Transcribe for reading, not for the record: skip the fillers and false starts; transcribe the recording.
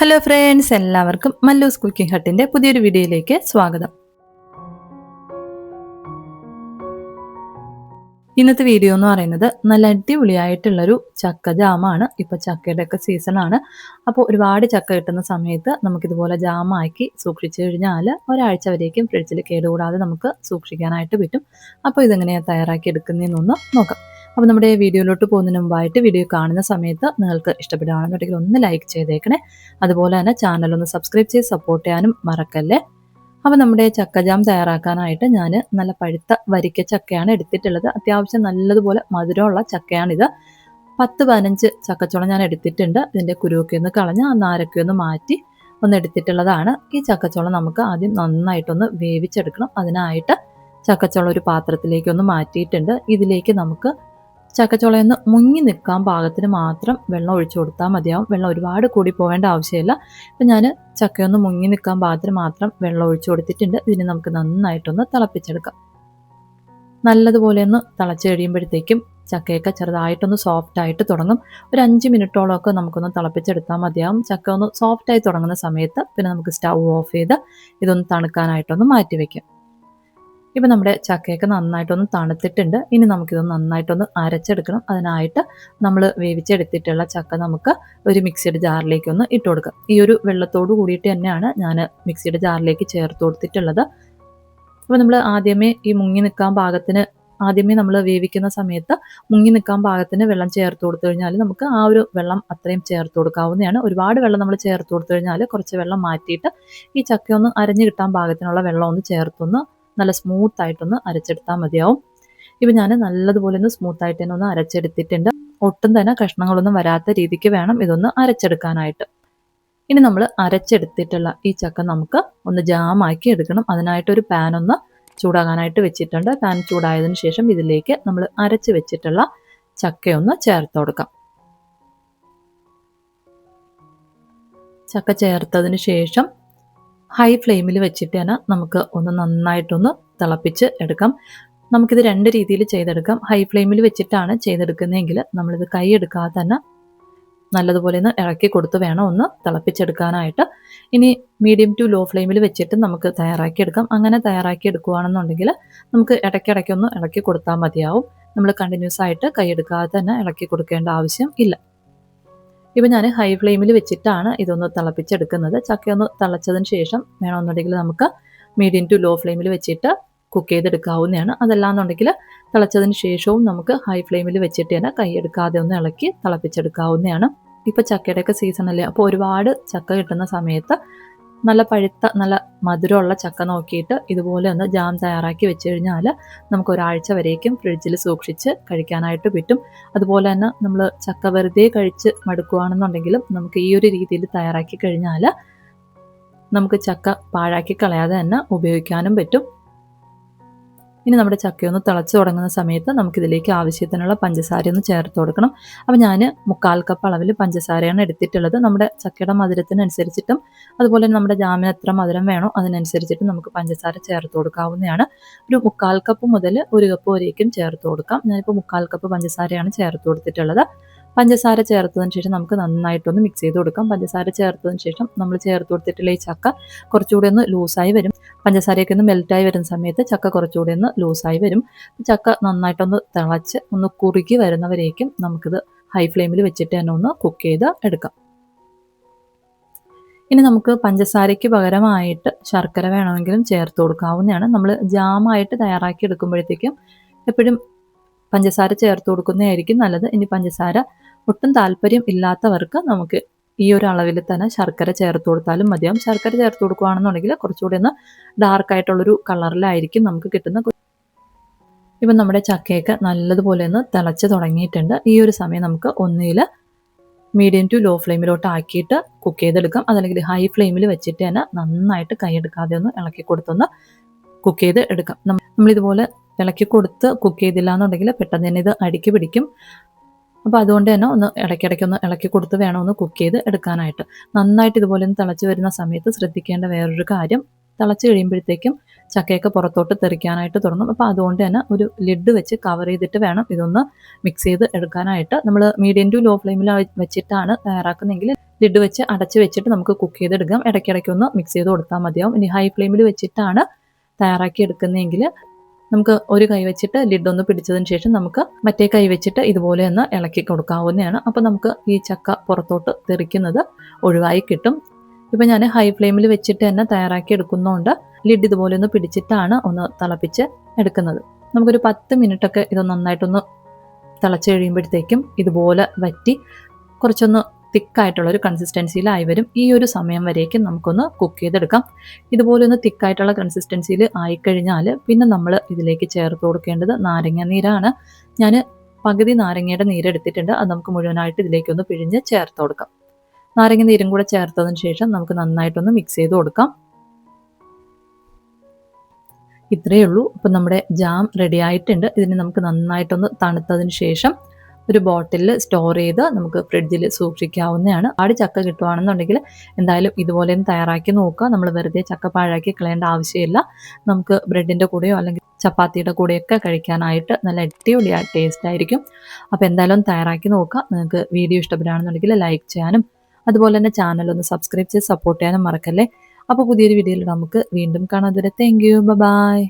Hello friends, എല്ലാവർക്കും Mallus cooking ഹട്ടിൻ്റെ പുതിയൊരു വീഡിയോയിലേക്ക് സ്വാഗതം. ഇന്നത്തെ വീഡിയോ എന്ന് പറയുന്നത് നല്ല അടിപൊളിയായിട്ടുള്ളൊരു ചക്ക ജാമാണ്. ഇപ്പോൾ ചക്കയുടെയൊക്കെ സീസണാണ്. അപ്പോൾ ഒരുപാട് ചക്ക കിട്ടുന്ന സമയത്ത് നമുക്കിതുപോലെ ജാമാക്കി സൂക്ഷിച്ചു കഴിഞ്ഞാൽ ഒരാഴ്ച വരേക്കും ഫ്രിഡ്ജിൽ കേടുകൂടാതെ നമുക്ക് സൂക്ഷിക്കാനായിട്ട് പറ്റും. അപ്പോൾ ഇതെങ്ങനെയാണ് തയ്യാറാക്കി എടുക്കുന്നതെന്നൊന്ന് നോക്കാം. അപ്പോൾ നമ്മുടെ വീഡിയോയിലോട്ട് പോകുന്നതിന് മുമ്പായിട്ട് വീഡിയോ കാണുന്ന സമയത്ത് നിങ്ങൾക്ക് ഇഷ്ടപ്പെടുകയാണെന്നുണ്ടെങ്കിൽ ഒന്ന് ലൈക്ക് ചെയ്തേക്കണേ. അതുപോലെ തന്നെ ചാനലൊന്ന് സബ്സ്ക്രൈബ് ചെയ്ത് സപ്പോർട്ട് ചെയ്യാനും മറക്കല്ലേ. അപ്പോൾ നമ്മുടെ ചക്ക ജാം തയ്യാറാക്കാനായിട്ട് ഞാൻ നല്ല പഴുത്ത വരിക്ക ചക്കയാണ് എടുത്തിട്ടുള്ളത്. അത്യാവശ്യം നല്ലതുപോലെ മധുരമുള്ള ചക്കയാണിത്. 10-15 ചക്കച്ചോളം ഞാൻ എടുത്തിട്ടുണ്ട്. ഇതിൻ്റെ കുരുവൊക്കെ ഒന്ന് കളഞ്ഞ് ആ നാരൊക്കെ ഒന്ന് മാറ്റി ഒന്ന് എടുത്തിട്ടുള്ളതാണ്. ഈ ചക്കച്ചോളം നമുക്ക് ആദ്യം നന്നായിട്ടൊന്ന് വേവിച്ചെടുക്കണം. അതിനായിട്ട് ചക്കച്ചോളം ഒരു പാത്രത്തിലേക്കൊന്ന് മാറ്റിയിട്ടുണ്ട്. ഇതിലേക്ക് നമുക്ക് ചക്കച്ചോളയൊന്ന് മുങ്ങി നിൽക്കാൻ പാകത്തിന് മാത്രം വെള്ളം ഒഴിച്ചു കൊടുത്താൽ മതിയാവും. വെള്ളം ഒരുപാട് കൂടി പോകേണ്ട ആവശ്യമില്ല. ഇപ്പം ഞാൻ ചക്കയൊന്ന് മുങ്ങി നിൽക്കാൻ പാകത്തിന് മാത്രം വെള്ളം ഒഴിച്ചു കൊടുത്തിട്ടുണ്ട്. ഇതിന് നമുക്ക് നന്നായിട്ടൊന്ന് തിളപ്പിച്ചെടുക്കാം. നല്ലതുപോലെ ഒന്ന് തിളച്ച് കഴിയുമ്പോഴത്തേക്കും ചക്കയൊക്കെ ചെറുതായിട്ടൊന്ന് സോഫ്റ്റായിട്ട് തുടങ്ങും. ഒരു 5 മിനിറ്റോളമൊക്കെ നമുക്കൊന്ന് തിളപ്പിച്ചെടുത്താൽ മതിയാവും. ചക്ക ഒന്ന് സോഫ്റ്റായി തുടങ്ങുന്ന സമയത്ത് പിന്നെ നമുക്ക് സ്റ്റൗ ഓഫ് ചെയ്ത് ഇതൊന്ന് തണുക്കാനായിട്ടൊന്ന് മാറ്റി വയ്ക്കാം. ഇപ്പം നമ്മുടെ ചക്കയൊക്കെ നന്നായിട്ടൊന്ന് തണുത്തിട്ടുണ്ട്. ഇനി നമുക്കിതൊന്ന് നന്നായിട്ടൊന്ന് അരച്ചെടുക്കണം. അതിനായിട്ട് നമ്മൾ വേവിച്ചെടുത്തിട്ടുള്ള ചക്ക നമുക്ക് ഒരു മിക്സിയുടെ ജാറിലേക്കൊന്ന് ഇട്ട് കൊടുക്കാം. ഈ ഒരു വെള്ളത്തോട് കൂടിയിട്ട് തന്നെയാണ് ഞാൻ മിക്സിയുടെ ജാറിലേക്ക് ചേർത്ത് കൊടുത്തിട്ടുള്ളത്. അപ്പോൾ നമ്മൾ ആദ്യമേ ഈ മുങ്ങി നിൽക്കാൻ പാകത്തിന് നമ്മൾ വേവിക്കുന്ന സമയത്ത് മുങ്ങി നിൽക്കാൻ പാകത്തിന് വെള്ളം ചേർത്ത് കൊടുത്തു കഴിഞ്ഞാൽ നമുക്ക് ആ ഒരു വെള്ളം അത്രയും ചേർത്ത് കൊടുക്കാവുന്നതാണ്. ഒരുപാട് വെള്ളം നമ്മൾ ചേർത്ത് കൊടുത്തു കഴിഞ്ഞാൽ കുറച്ച് വെള്ളം മാറ്റിയിട്ട് ഈ ചക്ക ഒന്ന് അരഞ്ഞു കിട്ടാൻ പാകത്തിനുള്ള വെള്ളം ഒന്ന് ചേർത്തൊന്ന് നല്ല സ്മൂത്തായിട്ടൊന്ന് അരച്ചെടുത്താൽ മതിയാവും. ഇപ്പം ഞാൻ നല്ലതുപോലെ ഒന്ന് സ്മൂത്തായിട്ട് തന്നെ ഒന്ന് അരച്ചെടുത്തിട്ടുണ്ട്. ഒട്ടും തന്നെ കഷ്ണങ്ങളൊന്നും വരാത്ത രീതിക്ക് വേണം ഇതൊന്ന് അരച്ചെടുക്കാനായിട്ട്. ഇനി നമ്മൾ അരച്ചെടുത്തിട്ടുള്ള ഈ ചക്ക നമുക്ക് ഒന്ന് ജാമാക്കി എടുക്കണം. അതിനായിട്ടൊരു പാൻ ഒന്ന് ചൂടാകാനായിട്ട് വെച്ചിട്ടുണ്ട്. പാൻ ചൂടായതിനു ശേഷം ഇതിലേക്ക് നമ്മൾ അരച്ച് വെച്ചിട്ടുള്ള ചക്കയൊന്ന് ചേർത്ത് കൊടുക്കാം. ചക്ക ചേർത്തതിന് ശേഷം ഹൈ ഫ്ലെയിമിൽ വെച്ചിട്ട് തന്നെ നമുക്ക് ഒന്ന് നന്നായിട്ടൊന്ന് തിളപ്പിച്ച് എടുക്കാം. നമുക്കിത് 2 രീതിയിൽ ചെയ്തെടുക്കാം. ഹൈ ഫ്ലെയിമിൽ വെച്ചിട്ടാണ് ചെയ്തെടുക്കുന്നതെങ്കിൽ നമ്മളിത് കൈ എടുക്കാതെ തന്നെ നല്ലതുപോലെ ഒന്ന് ഇളക്കി കൊടുത്ത് വേണം ഒന്ന് തിളപ്പിച്ചെടുക്കാനായിട്ട്. ഇനി മീഡിയം ടു ലോ ഫ്ലെയിമിൽ വെച്ചിട്ട് നമുക്ക് തയ്യാറാക്കിയെടുക്കാം. അങ്ങനെ തയ്യാറാക്കി എടുക്കുകയാണെന്നുണ്ടെങ്കിൽ നമുക്ക് ഇടയ്ക്കിടയ്ക്കൊന്ന് ഇളക്കി കൊടുത്താൽ മതിയാവും. നമ്മൾ കണ്ടിന്യൂസ് ആയിട്ട് കൈ എടുക്കാതെ തന്നെ ഇളക്കി കൊടുക്കേണ്ട ആവശ്യം ഇല്ല. ഇപ്പം ഞാൻ ഹൈ ഫ്ലെയിമിൽ വെച്ചിട്ടാണ് ഇതൊന്ന് തിളപ്പിച്ചെടുക്കുന്നത്. ചക്കയൊന്ന് തിളച്ചതിന് ശേഷം വേണമെന്നുണ്ടെങ്കിൽ നമുക്ക് മീഡിയം ടു ലോ ഫ്ലെയിമിൽ വെച്ചിട്ട് കുക്ക് ചെയ്തെടുക്കാവുന്നതാണ്. അതല്ലാന്നുണ്ടെങ്കിൽ തിളച്ചതിന് ശേഷവും നമുക്ക് ഹൈ ഫ്ലെയിമിൽ വെച്ചിട്ട് തന്നെ കൈ എടുക്കാതെ ഒന്ന് ഇളക്കി തിളപ്പിച്ചെടുക്കാവുന്നതാണ്. ഇപ്പോൾ ചക്കയുടെയൊക്കെ സീസണല്ലേ, അപ്പോൾ ഒരുപാട് ചക്ക കിട്ടുന്ന സമയത്ത് നല്ല പഴുത്ത നല്ല മധുരമുള്ള ചക്ക നോക്കിയിട്ട് ഇതുപോലെ ഒന്ന് ജാം തയ്യാറാക്കി വെച്ച് കഴിഞ്ഞാൽ നമുക്ക് ഒരാഴ്ച വരേക്കും ഫ്രിഡ്ജിൽ സൂക്ഷിച്ച് കഴിക്കാനായിട്ട് പറ്റും. അതുപോലെ തന്നെ നമ്മൾ ചക്ക വെറുതെ കഴിച്ച് മടുക്കുകയാണെന്നുണ്ടെങ്കിലും നമുക്ക് ഈ ഒരു രീതിയിൽ തയ്യാറാക്കി കഴിഞ്ഞാൽ നമുക്ക് ചക്ക പാഴാക്കി കളയാതെ തന്നെ ഉപയോഗിക്കാനും പറ്റും. ഇനി നമ്മുടെ ചക്കയൊന്ന് തിളച്ച് തുടങ്ങുന്ന സമയത്ത് നമുക്കിതിലേക്ക് ആവശ്യത്തിനുള്ള പഞ്ചസാര ഒന്ന് ചേർത്ത് കൊടുക്കണം. അപ്പോൾ ഞാൻ 1/4 കപ്പ് അളവിൽ പഞ്ചസാരയാണ് എടുത്തിട്ടുള്ളത്. നമ്മുടെ ചക്കയുടെ മധുരത്തിനനുസരിച്ചിട്ടും അതുപോലെ നമ്മുടെ ജാമിന് എത്ര മധുരം വേണോ അതിനനുസരിച്ചിട്ട് നമുക്ക് പഞ്ചസാര ചേർത്ത് കൊടുക്കാവുന്നതാണ്. ഒരു 1/4 കപ്പ് മുതൽ 1 കപ്പ് വരേക്കും ചേർത്ത് കൊടുക്കാം. ഞാനിപ്പോൾ 1/4 കപ്പ് പഞ്ചസാരയാണ് ചേർത്ത് കൊടുത്തിട്ടുള്ളത്. പഞ്ചസാര ചേർത്തതിന് ശേഷം നമുക്ക് നന്നായിട്ടൊന്ന് മിക്സ് ചെയ്ത് കൊടുക്കാം. പഞ്ചസാര ചേർത്തതിന് ശേഷം നമ്മൾ ചേർത്ത് കൊടുത്തിട്ടുള്ള ഈ ചക്ക കുറച്ചുകൂടി ഒന്ന് ലൂസായി വരും. പഞ്ചസാരയൊക്കെ ഒന്ന് മെൽറ്റായി വരുന്ന സമയത്ത് ചക്ക കുറച്ചുകൂടി ഒന്ന് ലൂസായി വരും. ചക്ക നന്നായിട്ടൊന്ന് തിളച്ച് ഒന്ന് കുറുകി വരുന്നവരേക്കും നമുക്കിത് ഹൈ ഫ്ലെയിമിൽ വെച്ചിട്ട് തന്നെ ഒന്ന് കുക്ക് ചെയ്ത് എടുക്കാം. ഇനി നമുക്ക് പഞ്ചസാരയ്ക്ക് പകരമായിട്ട് ശർക്കര വേണമെങ്കിലും ചേർത്ത് കൊടുക്കാവുന്നതാണ്. നമ്മൾ ജാമായിട്ട് തയ്യാറാക്കി എടുക്കുമ്പോഴത്തേക്കും എപ്പോഴും പഞ്ചസാര ചേർത്ത് കൊടുക്കുന്നതായിരിക്കും നല്ലത്. ഇനി പഞ്ചസാര ഒട്ടും താല്പര്യം ഇല്ലാത്തവർക്ക് നമുക്ക് ഈ ഒരു അളവിൽ തന്നെ ശർക്കര ചേർത്ത് കൊടുത്താലും മതിയാവും. ശർക്കര ചേർത്ത് കൊടുക്കുകയാണെന്നുണ്ടെങ്കിൽ കുറച്ചുകൂടി ഒന്ന് ഡാർക്കായിട്ടുള്ളൊരു കളറിലായിരിക്കും നമുക്ക് കിട്ടുന്ന. ഇപ്പം നമ്മുടെ ചക്കയൊക്കെ നല്ലതുപോലെ ഒന്ന് തിളച്ച് തുടങ്ങിയിട്ടുണ്ട്. ഈ ഒരു സമയം നമുക്ക് ഒന്നിൽ മീഡിയം ടു ലോ ഫ്ലെയിമിലോട്ട് ആക്കിയിട്ട് കുക്ക് ചെയ്തെടുക്കാം. അതല്ലെങ്കിൽ ഹൈ ഫ്ലെയിമിൽ വെച്ചിട്ട് തന്നെ നന്നായിട്ട് കൈയെടുക്കാതെ ഒന്ന് ഇളക്കി കൊടുത്തൊന്ന് കുക്ക് ചെയ്ത് എടുക്കാം. നമ്മളിതുപോലെ ഇളക്കി കൊടുത്ത് കുക്ക് ചെയ്തില്ല എന്നുണ്ടെങ്കിൽ പെട്ടെന്ന് തന്നെ ഇത് അടിക്ക് പിടിക്കും. അപ്പോൾ അതുകൊണ്ട് തന്നെ ഒന്ന് ഇടയ്ക്കിടയ്ക്ക് ഒന്ന് ഇളക്കി കൊടുത്ത് വേണം ഒന്ന് കുക്ക് ചെയ്ത് എടുക്കാനായിട്ട്. നന്നായിട്ട് ഇതുപോലെ ഒന്ന് തിളച്ച് വരുന്ന സമയത്ത് ശ്രദ്ധിക്കേണ്ട വേറൊരു കാര്യം, തിളച്ച് കഴിയുമ്പോഴത്തേക്കും ചക്കയൊക്കെ പുറത്തോട്ട് തെറിക്കാനായിട്ട് തുടങ്ങും. അപ്പോൾ അതുകൊണ്ട് തന്നെ ഒരു ലിഡ് വെച്ച് കവർ ചെയ്തിട്ട് വേണം ഇതൊന്ന് മിക്സ് ചെയ്ത് എടുക്കാനായിട്ട്. നമ്മൾ മീഡിയം ടു ലോ ഫ്ലെയിമിൽ വെച്ചിട്ടാണ് തയ്യാറാക്കുന്നതെങ്കിൽ ലിഡ് വെച്ച് അടച്ച് വെച്ചിട്ട് നമുക്ക് കുക്ക് ചെയ്തെടുക്കാം. ഇടയ്ക്കിടയ്ക്കൊന്ന് മിക്സ് ചെയ്ത് കൊടുത്താൽ മതിയാവും. ഇനി ഹൈ ഫ്ലെയിമിൽ വെച്ചിട്ടാണ് തയ്യാറാക്കി എടുക്കുന്നതെങ്കിൽ നമുക്ക് ഒരു കൈ വെച്ചിട്ട് ലിഡ് ഒന്ന് പിടിച്ചതിന് ശേഷം നമുക്ക് മറ്റേ കൈ വെച്ചിട്ട് ഇതുപോലെ ഒന്ന് ഇളക്കി കൊടുക്കാവുന്നതാണ്. അപ്പോൾ നമുക്ക് ഈ ചക്ക പുറത്തോട്ട് തെറിക്കുന്നത് ഒഴിവായി കിട്ടും. ഇപ്പം ഞാൻ ഹൈ ഫ്ലെയിമിൽ വെച്ചിട്ട് തന്നെ തയ്യാറാക്കി എടുക്കുന്നതുകൊണ്ട് ലിഡ് ഇതുപോലെ ഒന്ന് പിടിച്ചിട്ടാണ് ഒന്ന് തിളപ്പിച്ച് എടുക്കുന്നത്. നമുക്കൊരു 10 മിനിറ്റൊക്കെ ഇത് നന്നായിട്ടൊന്ന് തിളച്ച് കഴിയുമ്പോഴത്തേക്കും ഇതുപോലെ വറ്റി കുറച്ചൊന്ന് തിക്കായിട്ടുള്ളൊരു കൺസിസ്റ്റൻസിയിലായി വരും. ഈ ഒരു സമയം വരേക്കും നമുക്കൊന്ന് കുക്ക് ചെയ്തെടുക്കാം. ഇതുപോലെ ഒന്ന് തിക്കായിട്ടുള്ള കൺസിസ്റ്റൻസിയിൽ ആയിക്കഴിഞ്ഞാൽ പിന്നെ നമ്മൾ ഇതിലേക്ക് ചേർത്ത് കൊടുക്കേണ്ടത് നാരങ്ങ നീരാണ്. ഞാൻ പകുതി നാരങ്ങയുടെ നീരെടുത്തിട്ടുണ്ട്. അത് നമുക്ക് മുഴുവനായിട്ട് ഇതിലേക്കൊന്ന് പിഴിഞ്ഞ് ചേർത്ത് കൊടുക്കാം. നാരങ്ങ നീരും കൂടെ ചേർത്തതിന് ശേഷം നമുക്ക് നന്നായിട്ടൊന്ന് മിക്സ് ചെയ്ത് കൊടുക്കാം. ഇത്രയേ ഉള്ളൂ. ഇപ്പം നമ്മുടെ ജാം റെഡി ആയിട്ടുണ്ട്. ഇതിന് നമുക്ക് നന്നായിട്ടൊന്ന് തണുത്തതിന് ശേഷം ഒരു ബോട്ടിലിൽ സ്റ്റോർ ചെയ്ത് നമുക്ക് ഫ്രിഡ്ജിൽ സൂക്ഷിക്കാവുന്നതാണ്. ചക്ക കിട്ടുവാണെന്നുണ്ടെങ്കിൽ എന്തായാലും ഇതുപോലെ തയ്യാറാക്കി നോക്കുക. നമ്മൾ വെറുതെ ചക്ക പാഴാക്കി കളയേണ്ട ആവശ്യമില്ല. നമുക്ക് ബ്രെഡിൻ്റെ കൂടെയോ അല്ലെങ്കിൽ ചപ്പാത്തിയുടെ കൂടെയൊക്കെ കഴിക്കാനായിട്ട് നല്ല അടിപൊളിയായ ടേസ്റ്റ് ആയിരിക്കും. അപ്പോൾ എന്തായാലും തയ്യാറാക്കി നോക്കുക. നിങ്ങൾക്ക് വീഡിയോ ഇഷ്ടപ്പെടുകയാണെന്നുണ്ടെങ്കിൽ ലൈക്ക് ചെയ്യാനും അതുപോലെ തന്നെ ചാനൽ ഒന്ന് സബ്സ്ക്രൈബ് ചെയ്ത് സപ്പോർട്ട് ചെയ്യാനും മറക്കല്ലേ. അപ്പോൾ പുതിയൊരു വീഡിയോയിൽ നമുക്ക് വീണ്ടും കാണാം. അതുവരെ താങ്ക് യു, ബൈ.